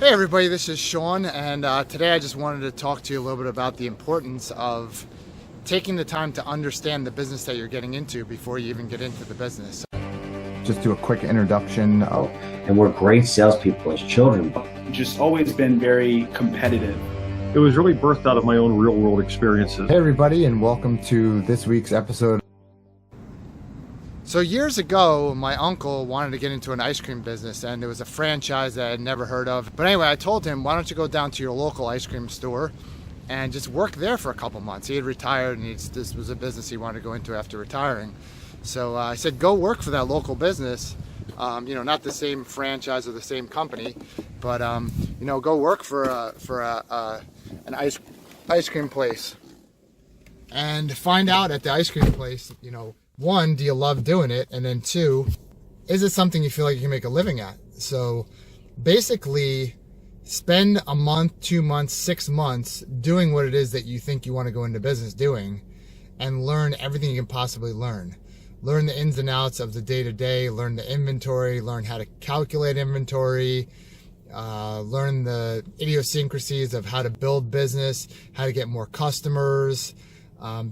Hey everybody, this is Sean, and today I just wanted to talk to you a little bit about the importance of taking the time to understand the business that you're getting into before you even get into the business. Just do a quick introduction. And we're great salespeople as children. Just always been very competitive. It was really birthed out of my own real world experiences. Hey everybody, and welcome to this week's episode. So years ago, my uncle wanted to get into an ice cream business, and it was a franchise that I had never heard of. But anyway, I told him, why don't you go down to your local ice cream store and just work there for a couple months. He had retired, and this was a business he wanted to go into after retiring. So I said, go work for that local business. Not the same franchise or the same company, but go work for an ice cream place, and find out at the ice cream place, one, do you love doing it? And then two, is it something you feel like you can make a living at? So basically spend a month, 2 months, 6 months doing what it is that you think you want to go into business doing, and learn everything you can possibly learn. Learn the ins and outs of the day-to-day, learn the inventory, learn how to calculate inventory, learn the idiosyncrasies of how to build business, how to get more customers,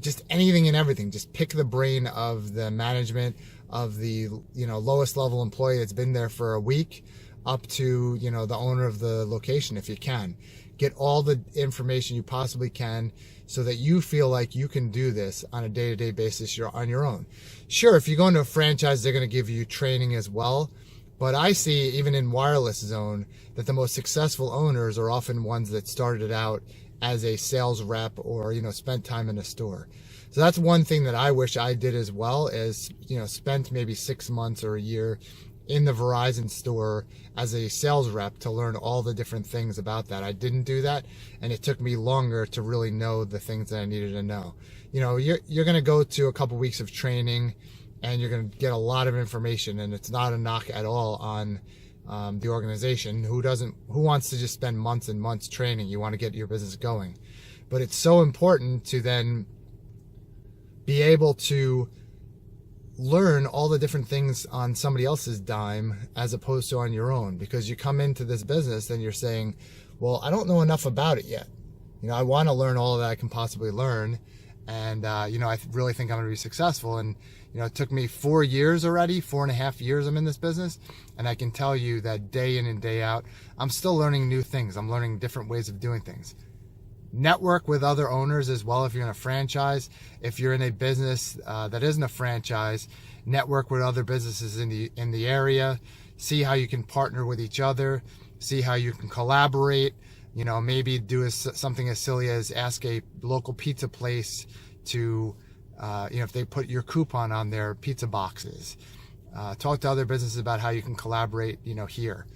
just anything and everything. Just pick the brain of the management, of the lowest level employee that's been there for a week, up to the owner of the location if you can. Get all the information you possibly can so that you feel like you can do this on a day-to-day basis. You're on your own. Sure, if you go into a franchise, they're going to give you training as well. But I see, even in wireless zone, that the most successful owners are often ones that started out as a sales rep or, spent time in a store. So that's one thing that I wish I did as well, is, spent maybe 6 months or a year in the Verizon store as a sales rep to learn all the different things about that. I didn't do that, and it took me longer to really know the things that I needed to know. You're going to go to a couple weeks of training, and you're going to get a lot of information, and it's not a knock at all on the organization who wants to just spend months and months training. You want to get your business going, but it's so important to then be able to learn all the different things on somebody else's dime as opposed to on your own, because you come into this business and you're saying, well, I don't know enough about it yet. I want to learn all that I can possibly learn, and I really think I'm going to be successful. And it took me 4 years already, 4.5 years I'm in this business, and I can tell you that day in and day out, I'm still learning new things. I'm learning different ways of doing things. Network with other owners as well if you're in a franchise. If you're in a business that isn't a franchise, network with other businesses in the area. See how you can partner with each other. See how you can collaborate. Maybe do something as silly as ask a local pizza place to if they put your coupon on their pizza boxes. Talk to other businesses about how you can collaborate, here.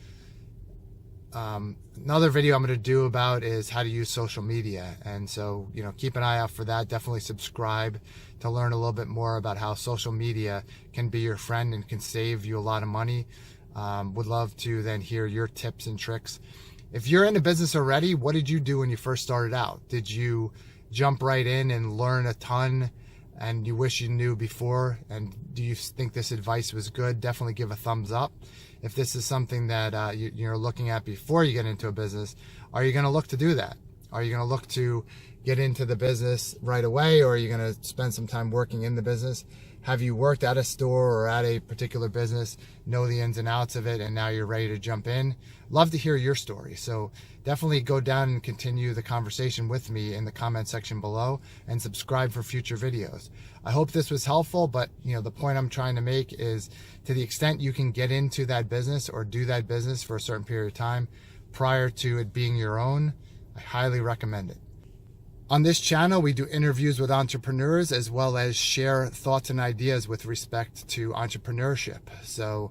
Another video I'm going to do about is how to use social media. And so, keep an eye out for that. Definitely subscribe to learn a little bit more about how social media can be your friend and can save you a lot of money. Would love to then hear your tips and tricks. If you're in a business already, what did you do when you first started out? Did you jump right in and learn a ton and you wish you knew before? And do you think this advice was good? Definitely give a thumbs up. If this is something that you're looking at before you get into a business, are you going to look to do that? Are you going to look to get into the business right away, or are you going to spend some time working in the business? Have you worked at a store or at a particular business, know the ins and outs of it, and now you're ready to jump in? Love to hear your story. So definitely go down and continue the conversation with me in the comment section below, and subscribe for future videos. I hope this was helpful, but the point I'm trying to make is, to the extent you can get into that business or do that business for a certain period of time prior to it being your own, I highly recommend it. On this channel, we do interviews with entrepreneurs as well as share thoughts and ideas with respect to entrepreneurship. So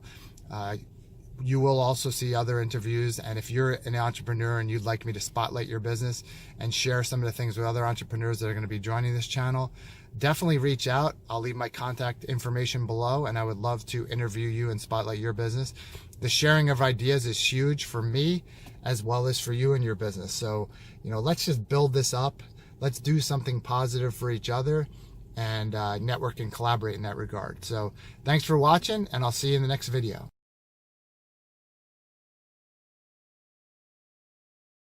you will also see other interviews. And if you're an entrepreneur and you'd like me to spotlight your business and share some of the things with other entrepreneurs that are going to be joining this channel, definitely reach out. I'll leave my contact information below, and I would love to interview you and spotlight your business. The sharing of ideas is huge for me as well as for you and your business. So, let's just build this up. Let's do something positive for each other, and network and collaborate in that regard. So thanks for watching, and I'll see you in the next video.